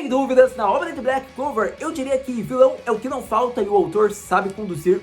Sem dúvidas, na obra de Black Clover, eu diria que vilão é o que não falta e o autor sabe conduzir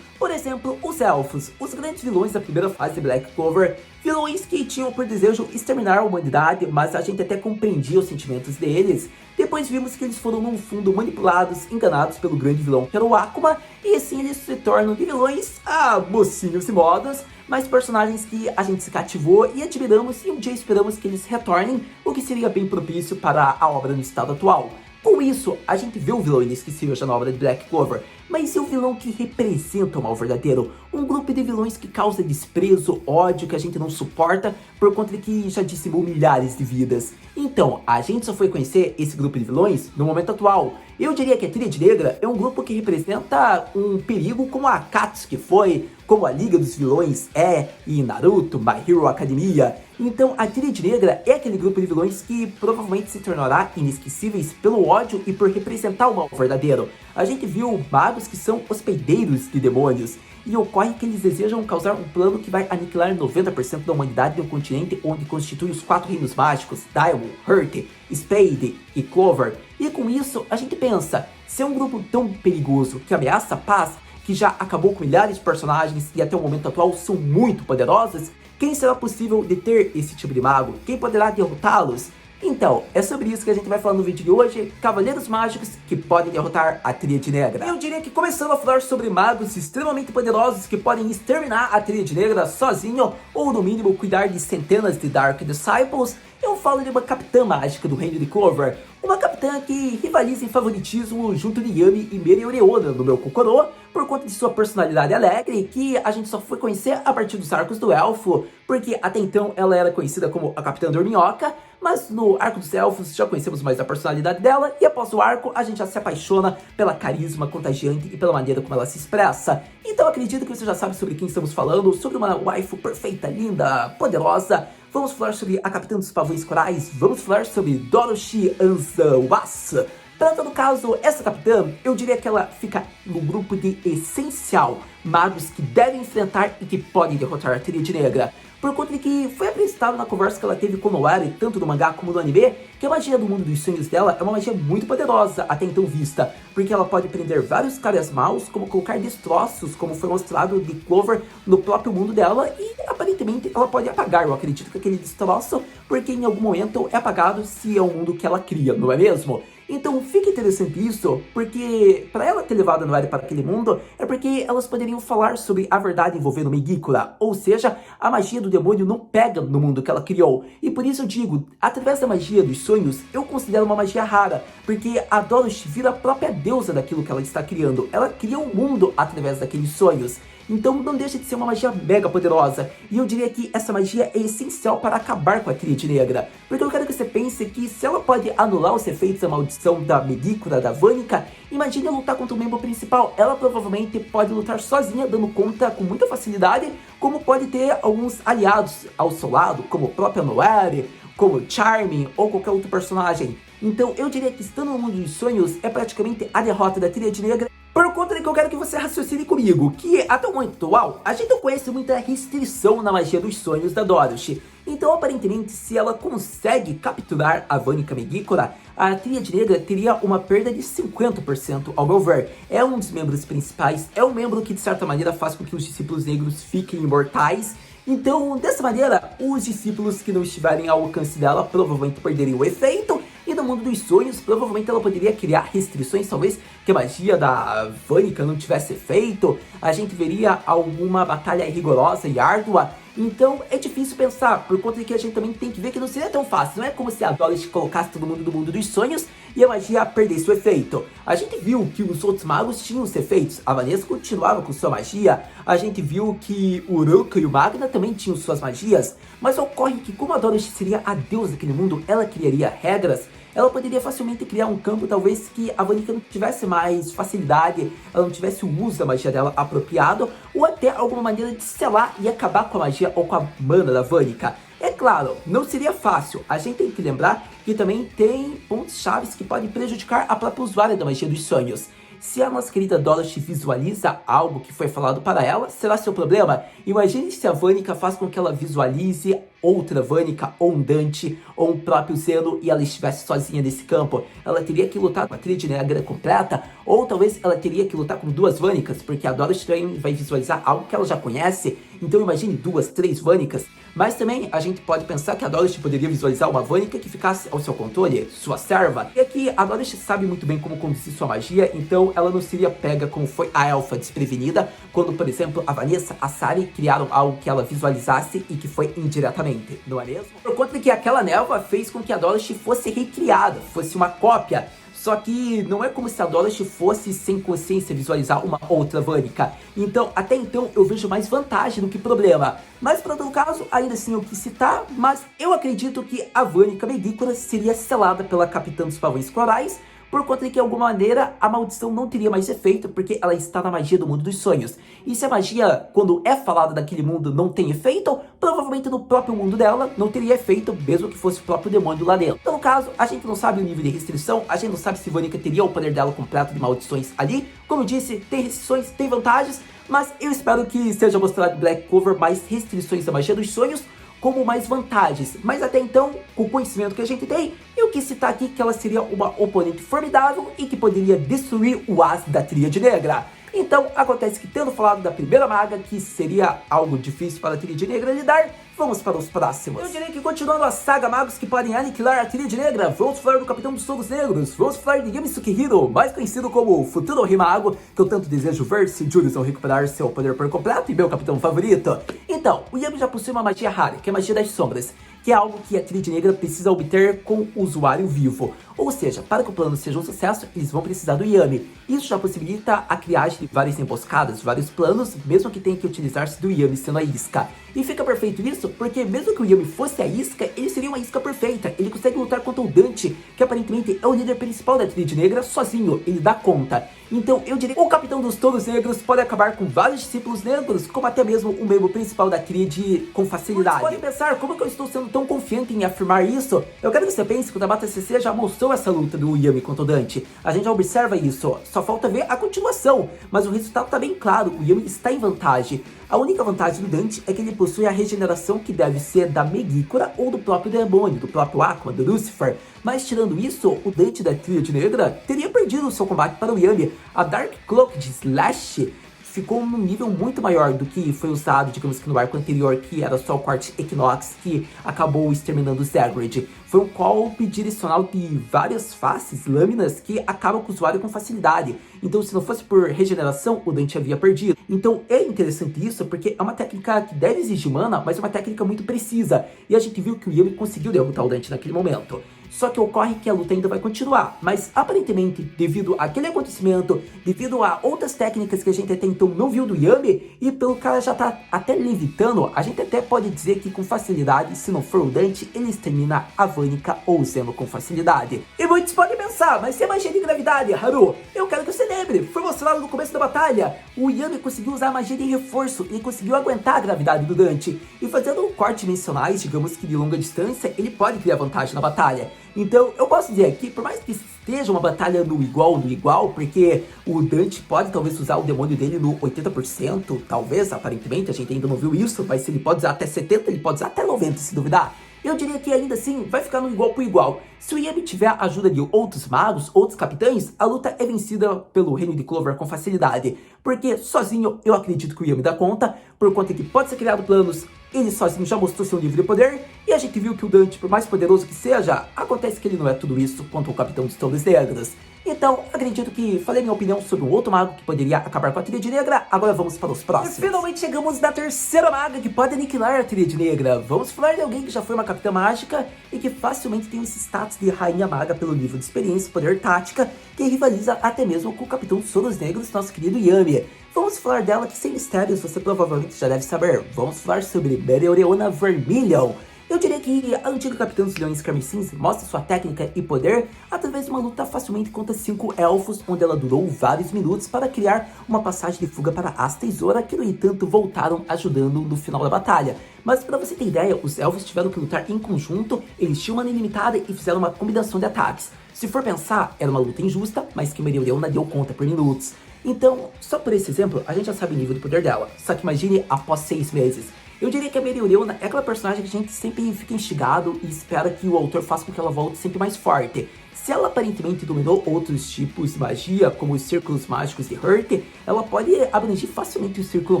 por exemplo, os elfos, os grandes vilões da primeira fase de Black Clover, vilões que tinham por desejo exterminar a humanidade, mas a gente até compreendia os sentimentos deles. Depois vimos que eles foram no fundo manipulados, enganados pelo grande vilão que era o Akuma, e assim eles se tornam de vilões, mocinhos e modos, mas personagens que a gente se cativou e admiramos e um dia esperamos que eles retornem, o que seria bem propício para a obra no estado atual. Com isso, a gente vê o vilão inesquecível já na obra de Black Clover, mas e o vilão que representa o mal verdadeiro? Um grupo de vilões que causa desprezo, ódio, que a gente não suporta, por conta de que já dizimou milhares de vidas. Então, a gente só foi conhecer esse grupo de vilões no momento atual. Eu diria que a Tríade Negra é um grupo que representa um perigo como a Akatsuki foi, como a Liga dos Vilões é, e Naruto, My Hero Academia. Então a Tríade Negra é aquele grupo de vilões que provavelmente se tornará inesquecíveis pelo ódio e por representar o mal verdadeiro. A gente viu magos que são hospedeiros de demônios, e ocorre que eles desejam causar um plano que vai aniquilar 90% da humanidade no continente onde constitui os 4 reinos mágicos, Diamond, Hurt, Spade e Clover. E com isso a gente pensa, se é um grupo tão perigoso que ameaça a paz, que já acabou com milhares de personagens e até o momento atual são muito poderosos, quem será possível deter esse tipo de mago? Quem poderá derrotá-los? Então, é sobre isso que a gente vai falar no vídeo de hoje, Cavaleiros Mágicos que podem derrotar a Tríade Negra. Eu diria que começando a falar sobre magos extremamente poderosos que podem exterminar a Tríade Negra sozinho, ou no mínimo cuidar de centenas de Dark Disciples, eu falo de uma capitã mágica do reino de Clover, uma capitã que rivaliza em favoritismo junto de Yami e Mereoreona no meu Kokoro, por conta de sua personalidade alegre, que a gente só foi conhecer a partir dos arcos do Elfo, porque até então ela era conhecida como a Capitã Dorminhoca, mas no arco dos Elfos já conhecemos mais a personalidade dela, e após o arco a gente já se apaixona pela carisma contagiante e pela maneira como ela se expressa. Então acredito que você já sabe sobre quem estamos falando, sobre uma waifu perfeita, linda, poderosa. Vamos falar sobre a Capitã dos Pavões Corais, vamos falar sobre Doroshi Anzawasa. Para todo caso, essa capitã, eu diria que ela fica no grupo de essencial, magos que devem enfrentar e que podem derrotar a Tríade Negra. Por conta de que foi apresentado na conversa que ela teve com Noari, tanto no mangá como no anime, que a magia do mundo dos sonhos dela é uma magia muito poderosa, até então vista, porque ela pode prender vários caras maus, como colocar destroços, como foi mostrado de Clover no próprio mundo dela, e aparentemente ela pode apagar, eu acredito que aquele destroço, porque em algum momento é apagado se é o mundo que ela cria, não é mesmo? Então fica interessante isso, porque para ela ter levado a Noari para aquele mundo, é porque elas poderiam falar sobre a verdade envolvendo Megikura, ou seja, a magia do demônio não pega no mundo que ela criou. E por isso eu digo, através da magia dos sonhos, eu considero uma magia rara, porque a Doroshi vira a própria deusa daquilo que ela está criando. Ela cria um mundo através daqueles sonhos. Então não deixa de ser uma magia mega poderosa, e eu diria que essa magia é essencial para acabar com a Tríade Negra, porque eu quero que você pense que se ela pode anular os efeitos da maldição da Megikura, da Vanica, imagine lutar contra o membro principal. Ela provavelmente pode lutar sozinha, dando conta com muita facilidade, como pode ter alguns aliados ao seu lado, como o próprio Noari, como Charming ou qualquer outro personagem. Então eu diria que estando no mundo dos sonhos é praticamente a derrota da Tríade Negra. Por conta de que eu quero que você raciocine comigo, que até o momento atual, a gente não conhece muita restrição na magia dos sonhos da Doroshi. Então aparentemente, se ela consegue capturar a Vanica Megikura, a Tríade Negra teria uma perda de 50% ao meu ver. É um dos membros principais, é um membro que de certa maneira faz com que os discípulos negros fiquem imortais. Então, dessa maneira, os discípulos que não estiverem ao alcance dela provavelmente perderiam o efeito. E no mundo dos sonhos, provavelmente ela poderia criar restrições, talvez que a magia da Vanica não tivesse efeito. A gente veria alguma batalha rigorosa e árdua. Então é difícil pensar, por conta de que a gente também tem que ver que não seria tão fácil. Não é como se a Doroshi colocasse todo mundo do mundo dos sonhos e a magia perdesse o efeito. A gente viu que os outros magos tinham os efeitos. A Vanessa continuava com sua magia. A gente viu que o Uruka e o Magna também tinham suas magias. Mas ocorre que como a Doroshi seria a deusa daquele mundo, ela criaria regras. Ela poderia facilmente criar um campo, talvez que a Vanica não tivesse mais facilidade, ela não tivesse o uso da magia dela apropriado, ou até alguma maneira de selar e acabar com a magia ou com a mana da Vanica. É claro, não seria fácil, a gente tem que lembrar que também tem pontos chaves que podem prejudicar a própria usuária da magia dos sonhos. Se a nossa querida Doroshi visualiza algo que foi falado para ela, será seu problema? Imagine se a Vanica faz com que ela visualize outra Vanica, ou um Dante, ou um próprio Zeno, e ela estivesse sozinha nesse campo, ela teria que lutar com a Tríade Negra completa, ou talvez ela teria que lutar com duas Vanicas, porque a Dorothy também vai visualizar algo que ela já conhece, então imagine 2, 3 Vanicas. Mas também a gente pode pensar que a Dorothy poderia visualizar uma Vanica que ficasse ao seu controle, sua serva. E aqui a Dorothy sabe muito bem como conduzir sua magia, então ela não seria pega como foi a Elfa desprevenida, quando, por exemplo, a Vanessa, a Sari criaram algo que ela visualizasse e que foi indiretamente, não é mesmo? Por conta de que aquela névoa fez com que a Dorothy fosse recriada, fosse uma cópia. Só que não é como se a Dorothy fosse sem consciência visualizar uma outra Vanica. Então, até então, eu vejo mais vantagem do que problema. Mas, para todo caso, ainda assim eu quis citar, mas eu acredito que a Vanica Medícola seria selada pela Capitã dos Pavões Corais, por conta de que, de alguma maneira, a maldição não teria mais efeito, porque ela está na magia do mundo dos sonhos. E se a magia, quando é falada daquele mundo, não tem efeito, provavelmente no próprio mundo dela não teria efeito, mesmo que fosse o próprio demônio lá dentro. Então, no caso, a gente não sabe o nível de restrição, a gente não sabe se Vanica teria o poder dela completo de maldições ali. Como eu disse, tem restrições, tem vantagens, mas eu espero que seja mostrado em Black Clover mais restrições da magia dos sonhos, como mais vantagens, mas até então, com o conhecimento que a gente tem, eu quis citar aqui que ela seria uma oponente formidável e que poderia destruir o as da Tríade Negra. Então, acontece que, tendo falado da primeira maga, que seria algo difícil para a Tríade Negra lidar, vamos para os próximos. Eu diria que, continuando a saga magos que podem aniquilar a Tríade Negra, vamos falar do Capitão dos Fogos Negros, vamos falar de Yami Sukihiro, mais conhecido como o futuro Rimago, que eu tanto desejo ver se Julius não recuperar seu poder por completo e meu capitão favorito. Então, o Yami já possui uma magia rara, que é a magia das sombras, que é algo que a Tríade Negra precisa obter com o usuário vivo. Ou seja, para que o plano seja um sucesso, eles vão precisar do Yami. Isso já possibilita a criagem de várias emboscadas, vários planos, mesmo que tenha que utilizar-se do Yami sendo a isca. E fica perfeito isso, porque mesmo que o Yami fosse a isca, ele seria uma isca perfeita. Ele consegue lutar contra o Dante, que aparentemente é o líder principal da Tríade Negra, sozinho, ele dá conta. Então eu diria que o Capitão dos Touros Negros pode acabar com vários discípulos negros, como até mesmo o membro principal da Tríade com facilidade. Vocês podem pensar, como que eu estou sendo tão confiante em afirmar isso? Eu quero que você pense que o Tabata CC já mostrou essa luta do Yami contra o Dante. A gente já observa isso, só falta ver a continuação, mas o resultado tá bem claro, o Yami está em vantagem. A única vantagem do Dante é que ele possui a regeneração que deve ser da Megícora ou do próprio demônio, do próprio Aqua, do Lucifer. Mas tirando isso, o Dante da Tríade Negra teria perdido o seu combate para o Yami. A Dark Cloak de Slash ficou num nível muito maior do que foi usado, digamos que no arco anterior, que era só o Quartz Equinox, que acabou exterminando o Zagreed. Foi um golpe direcional de várias faces, lâminas, que acabam com o usuário com facilidade. Então, se não fosse por regeneração, o Dante havia perdido. Então, é interessante isso, porque é uma técnica que deve exigir mana, mas é uma técnica muito precisa. E a gente viu que o Yami conseguiu derrotar o Dante naquele momento. Só que ocorre que a luta ainda vai continuar, mas aparentemente, devido àquele acontecimento, devido a outras técnicas que a gente até então não viu do Yami, e pelo cara já tá até levitando, a gente até pode dizer que com facilidade, se não for o Dante, ele extermina a Vanica ou o Zeno com facilidade. E muitos podem pensar, mas se é magia de gravidade, Haru, eu quero que você lembre, foi mostrado no começo da batalha, o Yami conseguiu usar a magia de reforço, ele conseguiu aguentar a gravidade do Dante, e fazendo cortes dimensionais, digamos que de longa distância, ele pode criar vantagem na batalha. Então, eu posso dizer aqui, por mais que esteja uma batalha no igual, porque o Dante pode talvez usar o demônio dele no 80%, talvez, aparentemente, a gente ainda não viu isso, mas se ele pode usar até 70%, ele pode usar até 90%, se duvidar. Eu diria que ainda assim vai ficar no igual por igual. Se o Yami tiver a ajuda de outros magos, outros capitães, a luta é vencida pelo Reino de Clover com facilidade. Porque sozinho eu acredito que o Yami dá conta, por conta que pode ser criado planos, ele sozinho já mostrou seu nível de poder, e a gente viu que o Dante, por mais poderoso que seja, acontece que ele não é tudo isso quanto o Capitão dos Touros Negros. Então, acredito que falei minha opinião sobre um outro mago que poderia acabar com a Tríade Negra, agora vamos para os próximos. E finalmente chegamos na terceira maga que pode aniquilar a Tríade Negra. Vamos falar de alguém que já foi uma capitã mágica e que facilmente tem esse status de rainha maga pelo nível de experiência e poder tática, que rivaliza até mesmo com o Capitão dos Touros Negros, nosso querido Yami. Vamos falar dela que sem mistérios você provavelmente já deve saber. Vamos falar sobre Mereoreona Vermilion. Eu diria que a antiga Capitã dos Leões Carmesins mostra sua técnica e poder através de uma luta facilmente contra 5 elfos, onde ela durou vários minutos para criar uma passagem de fuga para Asta e Zora, que no entanto voltaram ajudando no final da batalha. Mas para você ter ideia, os elfos tiveram que lutar em conjunto, eles tinham mana ilimitada e fizeram uma combinação de ataques. Se for pensar, era uma luta injusta, mas que Mereoreona deu conta por minutos. Então, só por esse exemplo, a gente já sabe o nível do poder dela. Só que imagine após 6 meses. Eu diria que a Mereoleona é aquela personagem que a gente sempre fica instigado e espera que o autor faça com que ela volte sempre mais forte. Se ela aparentemente dominou outros tipos de magia, como os círculos mágicos de Hurt, ela pode abranger facilmente o círculo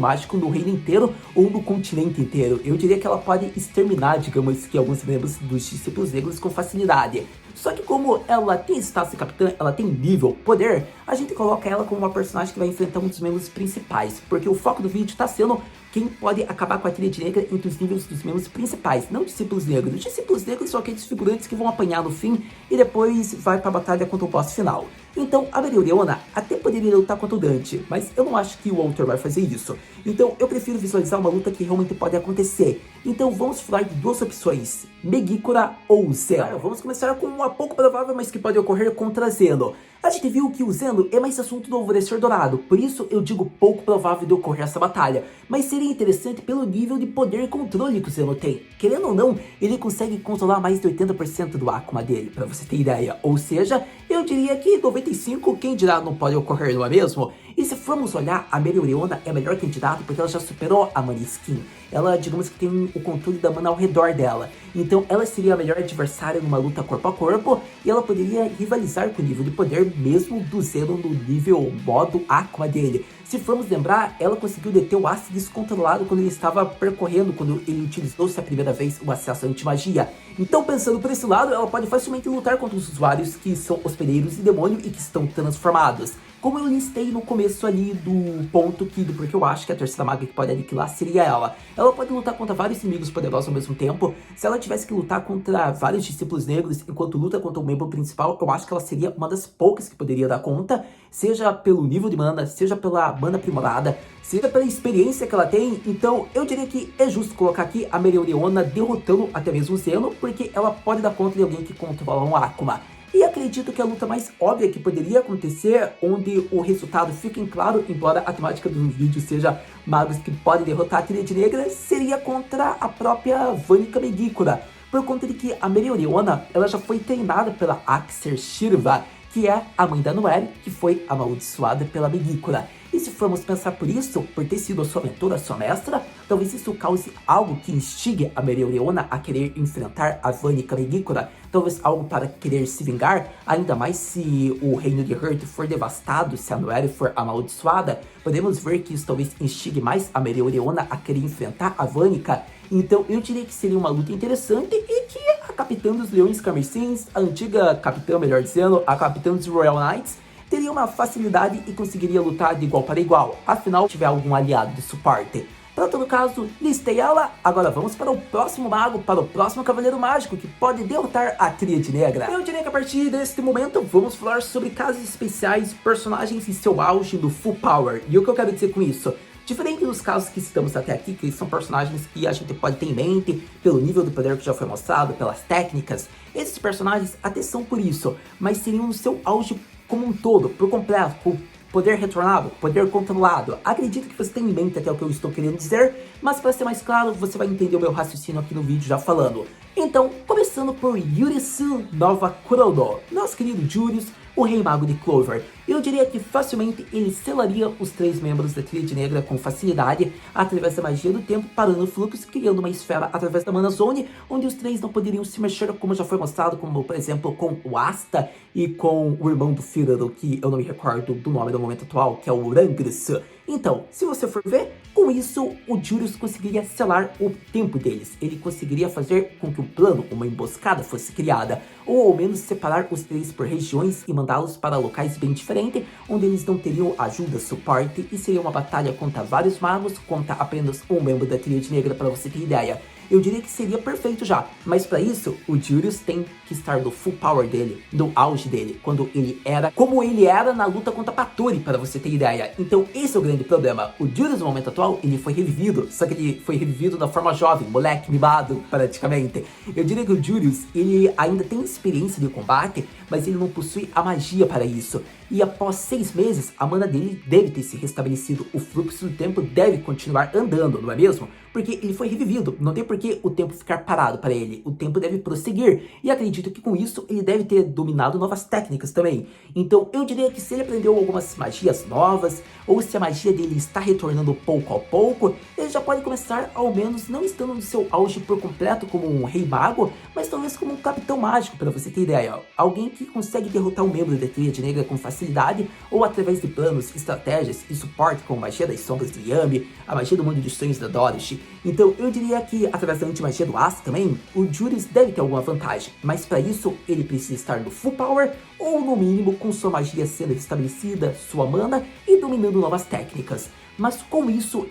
mágico no reino inteiro ou no continente inteiro. Eu diria que ela pode exterminar, digamos que, alguns membros dos discípulos negros com facilidade. Só que como ela tem status de capitã, ela tem nível, poder, a gente coloca ela como uma personagem que vai enfrentar um dos membros principais, porque o foco do vídeo está sendo quem pode acabar com a Tríade Negra entre os níveis dos membros principais, não discípulos negros. Os discípulos negros são aqueles figurantes que vão apanhar no fim e depois vai pra batalha contra o boss final. Então, a Mereoleona até poderia lutar contra o Dante, mas eu não acho que o autor vai fazer isso. Então, eu prefiro visualizar uma luta que realmente pode acontecer. Então, vamos falar de duas opções, Megicora ou Zeno. Vamos começar com uma pouco provável, mas que pode ocorrer contra Zeno. A gente viu que o Zeno é mais assunto do Alvorecer Dourado, por isso eu digo pouco provável de ocorrer essa batalha, mas seria interessante pelo nível de poder e controle que o Zeno tem. Querendo ou não, ele consegue controlar mais de 80% do Akuma dele, pra você ter ideia, ou seja, eu diria que 95%, quem dirá, não pode ocorrer, não é mesmo? E se formos olhar, a Mereoleona é a melhor candidata porque ela já superou a Mana Skin. Ela, digamos que tem o controle da mana ao redor dela. Então ela seria a melhor adversária numa luta corpo a corpo e ela poderia rivalizar com o nível de poder mesmo do Zeno no nível modo Akuma dele. Se formos lembrar, ela conseguiu deter o Ace descontrolado quando ele estava percorrendo, quando ele utilizou-se a primeira vez o acesso à antimagia. Então, pensando por esse lado, ela pode facilmente lutar contra os usuários que são hospedeiros de demônio e que estão transformados. Como eu listei no começo ali do ponto do porque eu acho que a terceira maga que pode aniquilar seria ela. Ela pode lutar contra vários inimigos poderosos ao mesmo tempo. Se ela tivesse que lutar contra vários discípulos negros enquanto luta contra o membro principal, eu acho que ela seria uma das poucas que poderia dar conta, seja pelo nível de mana, seja pela mana aprimorada, seja pela experiência que ela tem. Então eu diria que é justo colocar aqui a Mereoleona derrotando até mesmo o Zeno, porque ela pode dar conta de alguém que controla um Akuma. E acredito que a luta mais óbvia que poderia acontecer, onde o resultado fica em claro, embora a temática do vídeo seja magos que podem derrotar a Tríade Negra, seria contra a própria Vanica Megicora, por conta de que a Mereoleona, ela já foi treinada pela Axer Shirva, que é a mãe da Noelle, que foi amaldiçoada pela Megicora. E se formos pensar por isso, por ter sido a sua mentora, a sua mestra, talvez isso cause algo que instigue a Mereoleona a querer enfrentar a Vanica Megicora, talvez algo para querer se vingar, ainda mais se o reino de Hurt for devastado, se a Noelle for amaldiçoada, podemos ver que isso talvez instigue mais a Mereoleona a querer enfrentar a Vanica. Então eu diria que seria uma luta interessante e que a capitã dos Leões Carmesins, a antiga capitã, melhor dizendo, a capitã dos Royal Knights, teria uma facilidade e conseguiria lutar de igual para igual, afinal tiver algum aliado de suporte. Para todo caso, listei ela, agora vamos para o próximo mago, para o próximo cavaleiro mágico que pode derrotar a Tríade Negra. Eu diria que a partir deste momento vamos falar sobre casos especiais, personagens em seu auge do full power. E o que eu quero dizer com isso? Diferente dos casos que citamos até aqui, que são personagens que a gente pode ter em mente, pelo nível do poder que já foi mostrado, pelas técnicas, esses personagens até são por isso, mas seriam no seu auge como um todo, por completo, com poder retornado, poder controlado. Acredito que você tem em mente até o que eu estou querendo dizer, mas para ser mais claro, você vai entender o meu raciocínio aqui no vídeo já falando. Então, começando por Yurisu Nova Kurodo, nosso querido Julius, o Rei Mago de Clover. Eu diria que facilmente ele selaria os três membros da Tríade Negra com facilidade através da magia do tempo, parando o fluxo, criando uma esfera através da Mana Zone, onde os três não poderiam se mexer, como já foi mostrado, como por exemplo com o Asta e com o irmão do Fígaro, que eu não me recordo do nome no momento atual, que é o Urangris. Então, se você for ver, com isso o Julius conseguiria selar o tempo deles. Ele conseguiria fazer com que um plano, uma emboscada fosse criada, ou ao menos separar os três por regiões e mandá-los para locais bem diferentes, onde eles não teriam ajuda, suporte, e seria uma batalha contra vários magos, contra apenas um membro da Tríade Negra, para você ter ideia. Eu diria que seria perfeito já, mas para isso, o Julius tem que estar no full power dele, no auge dele, quando ele era, como ele era na luta contra Paturi, para você ter ideia. Então esse é o grande problema. O Julius no momento atual, ele foi revivido, só que ele foi revivido da forma jovem, moleque, mimado, praticamente. Eu diria que o Julius, ele ainda tem experiência de combate, mas ele não possui a magia para isso. E após 6 meses, a mana dele deve ter se restabelecido, o fluxo do tempo deve continuar andando, não é mesmo? Porque ele foi revivido, não tem por porque o tempo ficar parado para ele, o tempo deve prosseguir, e acredito que com isso ele deve ter dominado novas técnicas também. Então eu diria que se ele aprendeu algumas magias novas, ou se a magia dele está retornando pouco a pouco, ele já pode começar ao menos não estando no seu auge por completo como um rei mago, mas talvez como um capitão mágico, para você ter ideia. Alguém que consegue derrotar um membro da Tríade Negra com facilidade, ou através de planos, estratégias e suporte como a magia das sombras do Yami, a magia do mundo dos sonhos da Dorothy. Então eu diria que através da anti-magia do Asta também, o Juris deve ter alguma vantagem, mas para isso ele precisa estar no full power, ou no mínimo com sua magia sendo restabelecida, sua mana e dominando novas técnicas. Mas com isso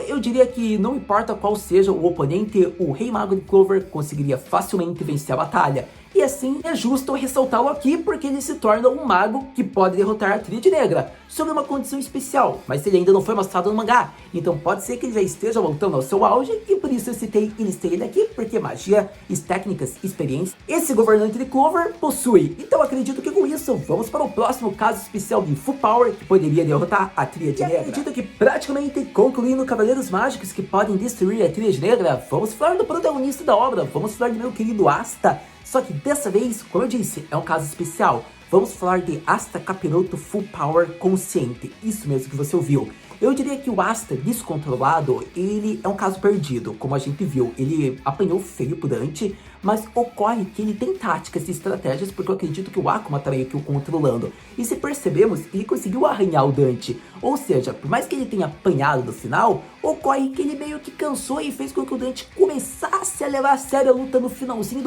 eu diria que não importa qual seja o oponente, o Rei Mago de Clover conseguiria facilmente vencer a batalha. E assim, é justo ressaltá-lo aqui porque ele se torna um mago que pode derrotar a Tríade Negra, sob uma condição especial, mas ele ainda não foi mostrado no mangá, então pode ser que ele já esteja voltando ao seu auge, e por isso eu citei e listei ele aqui, porque magia, técnicas, experiência, esse governante de Clover possui. Então acredito que com isso, vamos para o próximo caso especial de Full Power, que poderia derrotar a Tríade Negra. Acredito que praticamente concluindo Cavaleiros Mágicos que podem destruir a Tríade Negra, vamos falar do protagonista da obra, vamos falar do meu querido Asta. Só que dessa vez, como eu disse, é um caso especial. Vamos falar de Asta Capiroto Full Power Consciente. Isso mesmo que você ouviu. Eu diria que o Asta descontrolado, ele é um caso perdido, como a gente viu. Ele apanhou feio pro Dante, mas ocorre que ele tem táticas e estratégias, porque eu acredito que o Akuma tá meio que o controlando. E se percebemos, ele conseguiu arranhar o Dante. Ou seja, por mais que ele tenha apanhado no final, ocorre que ele meio que cansou e fez com que o Dante começasse a levar a sério a luta no finalzinho,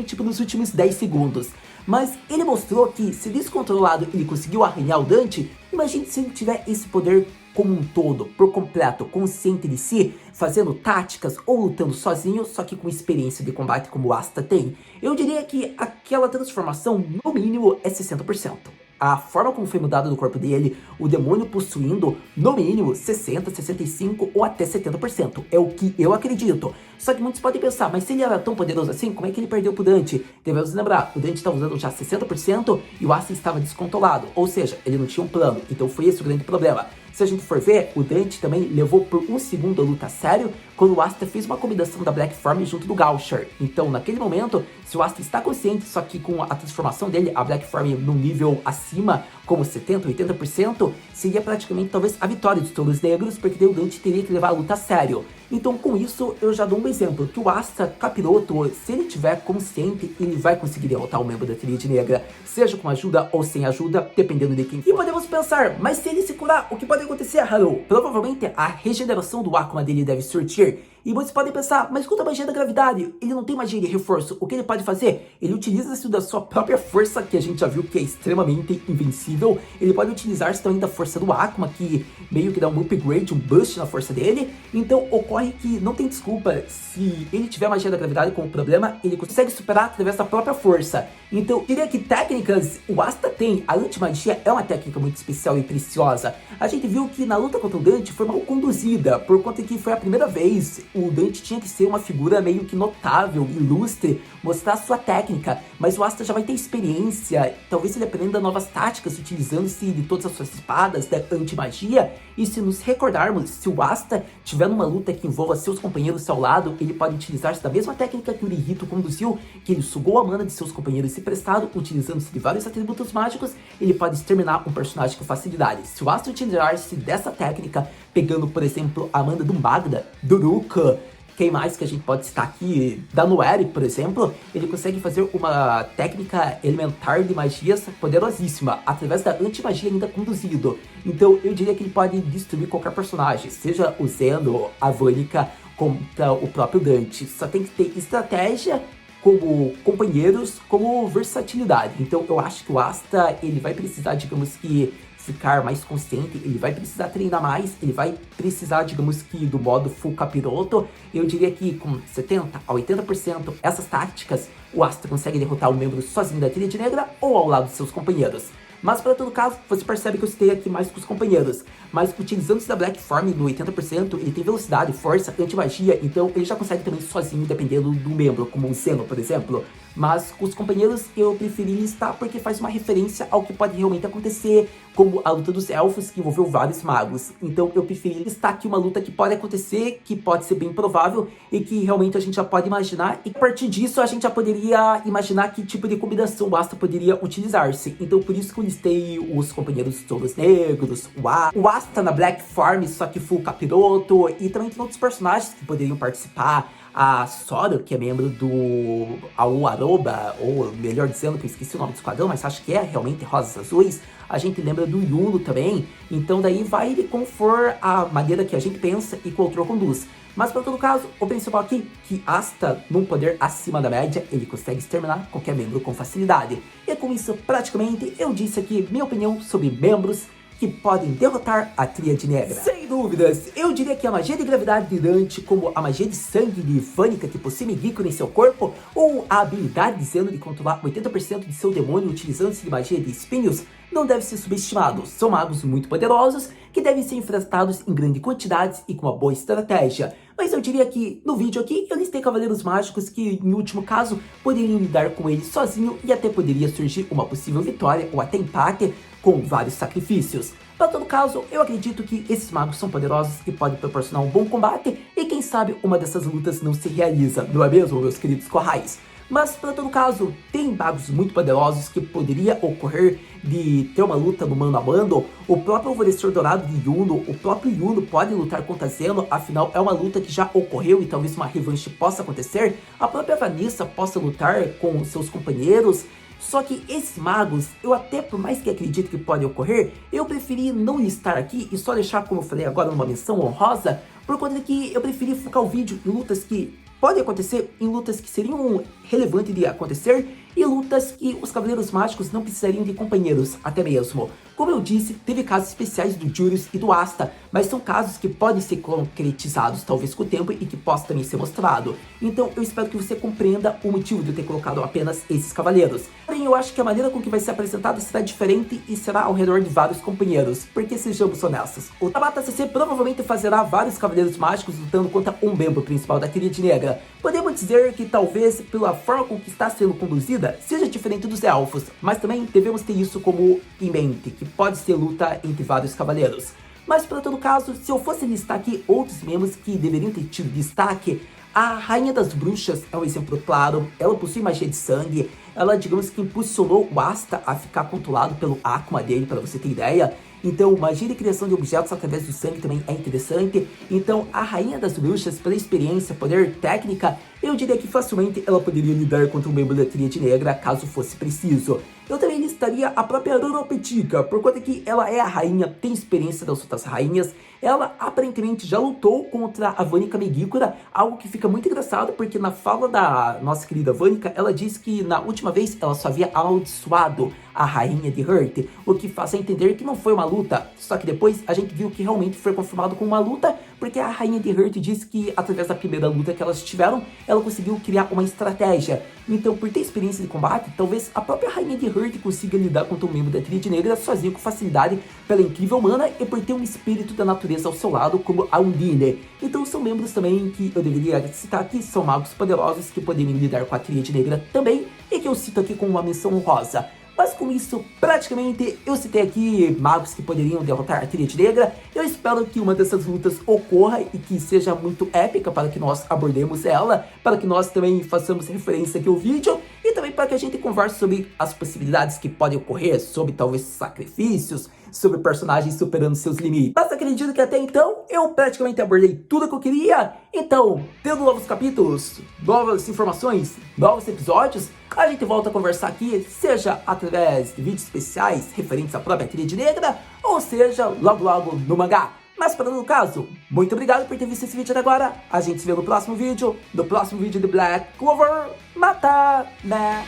tipo nos últimos 10 segundos. Mas ele mostrou que, se descontrolado ele conseguiu arranhar o Dante, imagine se ele tiver esse poder como um todo, por completo, consciente de si, fazendo táticas ou lutando sozinho, só que com experiência de combate como o Asta tem. Eu diria que aquela transformação, no mínimo, é 60%. A forma como foi mudado do corpo dele, o demônio possuindo, no mínimo, 60%, 65% ou até 70%. É o que eu acredito. Só que muitos podem pensar, mas se ele era tão poderoso assim, como é que ele perdeu pro Dante? Devemos lembrar, o Dante estava usando já 60% e o Asta estava descontrolado. Ou seja, ele não tinha um plano, então foi esse o grande problema. Se a gente for ver, o Dante também levou por um segundo a luta a sério, quando o Asta fez uma combinação da Black Form junto do Gaucher. Então, naquele momento, se o Asta está consciente, só que com a transformação dele, a Black Form num nível acima, como 70%, 80%, seria praticamente talvez a vitória dos Touros Negros, porque daí o Dante teria que levar a luta a sério. Então, com isso, eu já dou um exemplo, que o Asta Capiroto, se ele tiver consciente, ele vai conseguir derrotar o membro da Tríade Negra, seja com ajuda ou sem ajuda, dependendo de quem. E podemos pensar, mas se ele se curar, o que pode acontecer, Haru? Provavelmente a regeneração do Akuma dele deve surtir. E vocês podem pensar, mas quanto a magia da gravidade? Ele não tem magia de reforço. O que ele pode fazer? Ele utiliza-se da sua própria força, que a gente já viu que é extremamente invencível. Ele pode utilizar-se também da força do Akuma, que meio que dá um upgrade, um boost na força dele. Então ocorre que não tem desculpa. Se ele tiver magia da gravidade como problema, ele consegue superar através da própria força. Então, eu diria que técnicas o Asta tem. A anti-magia é uma técnica muito especial e preciosa. A gente viu que na luta contra o Dante foi mal conduzida, por conta que foi a primeira vez. O Dante tinha que ser uma figura meio que notável, ilustre, mostrar sua técnica, mas o Asta já vai ter experiência, talvez ele aprenda novas táticas utilizando-se de todas as suas espadas, da anti-magia, e se nos recordarmos, se o Asta tiver numa luta que envolva seus companheiros ao lado, ele pode utilizar-se da mesma técnica que o Rihito conduziu, que ele sugou a mana de seus companheiros e prestado, utilizando-se de vários atributos mágicos, ele pode exterminar um personagem com facilidade. Se o Asta utilizar-se dessa técnica, pegando, por exemplo, a mana do Magda, do Ruka, quem mais que a gente pode citar aqui? Da Noeri, por exemplo, ele consegue fazer uma técnica elementar de magias poderosíssima, através da anti-magia ainda conduzido. Então eu diria que ele pode destruir qualquer personagem, seja o Zeno, a Vanica, contra o próprio Dante. Só tem que ter estratégia, como companheiros, como versatilidade. Então eu acho que o Asta, ele vai precisar, digamos que, ficar mais consciente, ele vai precisar treinar mais, ele vai precisar, digamos que, do modo full capiroto. Eu diria que com 70% a 80% essas táticas, o Asta consegue derrotar o membro sozinho da Tríade Negra ou ao lado de seus companheiros. Mas para todo caso, você percebe que eu citei aqui mais com os companheiros. Mas utilizando-se da Black Form no 80%, ele tem velocidade, força, anti-magia, então ele já consegue também sozinho, dependendo do membro, como o Zeno, por exemplo. mas com os companheiros eu preferi listar porque faz uma referência ao que pode realmente acontecer, como a luta dos elfos, que envolveu vários magos. Então eu preferi listar aqui uma luta que pode acontecer, que pode ser bem provável e que realmente a gente já pode imaginar, e a partir disso a gente já poderia imaginar que tipo de combinação o Asta poderia utilizar-se. Então por isso que eu listei os companheiros todos negros, o Asta na Black Farm, só que full capiroto, e também tem outros personagens que poderiam participar. A Sora, que é membro do Aoaroba, ou melhor dizendo, que eu esqueci o nome do esquadrão, mas acho que é realmente Rosas Azuis. A gente lembra do Yuno também, então daí vai de como for a maneira que a gente pensa e que o autor conduz. Mas para todo caso, o principal aqui, que Asta, num poder acima da média, ele consegue exterminar qualquer membro com facilidade. E com isso, praticamente, eu disse aqui minha opinião sobre membros que podem derrotar a Tríade Negra. Sem dúvidas, eu diria que a magia de gravidade de Dante, como a magia de sangue de Vanica que possui Megicora em seu corpo, ou a habilidade de Zeno de controlar 80% de seu demônio utilizando-se de magia de espinhos, não deve ser subestimado. São magos muito poderosos que devem ser enfrentados em grandes quantidades e com uma boa estratégia. Mas eu diria que no vídeo aqui eu listei cavaleiros mágicos que, em último caso, poderiam lidar com ele sozinho e até poderia surgir uma possível vitória ou até empate com vários sacrifícios. Para todo caso, eu acredito que esses magos são poderosos e podem proporcionar um bom combate e quem sabe uma dessas lutas não se realiza, não é mesmo, meus queridos corrais? Mas, para todo caso, tem magos muito poderosos que poderia ocorrer de ter uma luta no mano a mano. O próprio Alvorecer Dourado de Yuno, o próprio Yuno pode lutar contra Zeno, afinal é uma luta que já ocorreu e talvez uma revanche possa acontecer. A própria Vanessa possa lutar com seus companheiros. Só que esses magos, eu até por mais que acredite que pode ocorrer, eu preferi não listar aqui e só deixar, como eu falei agora, uma menção honrosa, por conta de que eu preferi focar o vídeo em lutas que podem acontecer, em lutas que seriam relevantes de acontecer e lutas que os Cavaleiros Mágicos não precisariam de companheiros, até mesmo. Como eu disse, teve casos especiais do Julius e do Asta, mas são casos que podem ser concretizados talvez com o tempo e que possa também ser mostrado. Então eu espero que você compreenda o motivo de eu ter colocado apenas esses cavaleiros. Porém, eu acho que a maneira com que vai ser apresentado será diferente e será ao redor de vários companheiros, porque sejamos honestos, o Tabata CC provavelmente fazerá vários Cavaleiros Mágicos lutando contra um membro principal da Tríade Negra. Podemos dizer que talvez pela forma com que está sendo conduzida, seja diferente dos elfos, mas também devemos ter isso como em mente, que pode ser luta entre vários cavaleiros. Mas para todo caso, se eu fosse listar aqui outros membros que deveriam ter tido destaque, a Rainha das Bruxas é um exemplo claro. Ela possui magia de sangue, ela digamos que impulsionou o Asta a ficar controlado pelo Akuma dele, para você ter ideia. Então, magia de criação de objetos através do sangue também é interessante. Então, a Rainha das Bruxas, pela experiência, poder, técnica, eu diria que facilmente ela poderia lidar contra um membro da Tríade Negra, caso fosse preciso. Eu também listaria a própria Ruropetica, por conta que ela é a rainha, tem experiência das outras rainhas. Ela aparentemente já lutou contra a Vanica Megicora, algo que fica muito engraçado, porque na fala da nossa querida Vanica, ela diz que na última vez ela só havia amaldiçoado a rainha de Hurt, o que faz a entender que não foi uma luta. Só que depois a gente viu que realmente foi confirmado com uma luta, porque a rainha de Hurt disse que através da primeira luta que elas tiveram, ela conseguiu criar uma estratégia. Então, por ter experiência de combate, talvez a própria rainha de Hurt consiga lidar contra um membro da Tríade Negra sozinho com facilidade pela incrível mana e por ter um espírito da natureza ao seu lado, como a Undine. Então são membros também que eu deveria citar aqui, são magos poderosos que poderiam lidar com a Tríade Negra também, e que eu cito aqui com uma menção honrosa. Mas com isso, praticamente, eu citei aqui magos que poderiam derrotar a Tríade Negra. Eu espero que uma dessas lutas ocorra e que seja muito épica para que nós abordemos ela, para que nós também façamos referência aqui ao vídeo e também para que a gente converse sobre as possibilidades que podem ocorrer, sobre talvez sacrifícios, sobre personagens superando seus limites. Mas acredito que até então eu praticamente abordei tudo que eu queria. Então, tendo novos capítulos, novas informações, novos episódios, a gente volta a conversar aqui, seja através de vídeos especiais referentes à própria Tríade Negra, ou seja, logo logo no mangá. Mas para no caso, muito obrigado por ter visto esse vídeo até agora. A gente se vê no próximo vídeo, do Black Clover. Mata, né?